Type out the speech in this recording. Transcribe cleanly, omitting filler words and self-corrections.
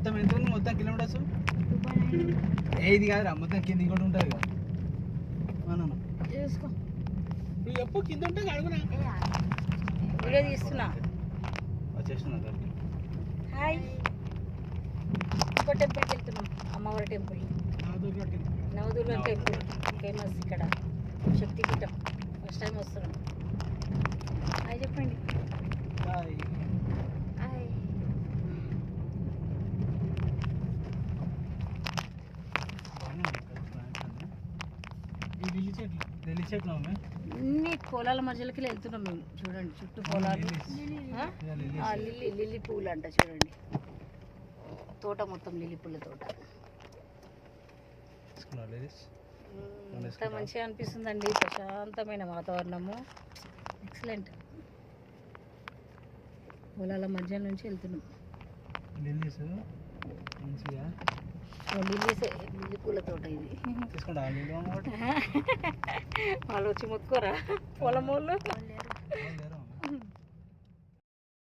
మొత్తం ఎంత ఉంది? మొత్తం కిలోమీటర్స్ ఇది కాదురా, మొత్తం కింద ఇంకోటి ఉంటుంది కదా. చూసుకో నువ్వు ఎప్పుడు కింద ఉంటే అడుగునా. వీడియో తీస్తున్నా. వచ్చేస్తున్నా. హాయ్. ఇంకో టెంపుల్కి వెళ్తున్నాం, అమ్మవారి టెంపుల్, నవదుర్గ టెంపుల్, ఫేమస్ ఇక్కడ శక్తిపీఠం. ఫస్ట్ టైం వస్తున్నాం. హాయ్ చెప్పండి. హాయ్. అన్ని పొలాల మధ్యలోకి వెళ్తున్నాం మేము. చూడండి చుట్టూ పొలాలు, లిల్లీ పూలు అంట. చూడండి తోట, మొత్తం లిల్లీ పూల తోట. ఎంత మంచిగా అనిపిస్తుందండి, ప్రశాంతమైన వాతావరణము. ఎక్సలెంట్. పొలాల మధ్య నుంచి వెళ్తున్నాం. లిల్లీ పూల తోట ఇది. వాళ్ళు వచ్చి మొక్కుకోరా పొలం వాళ్ళు.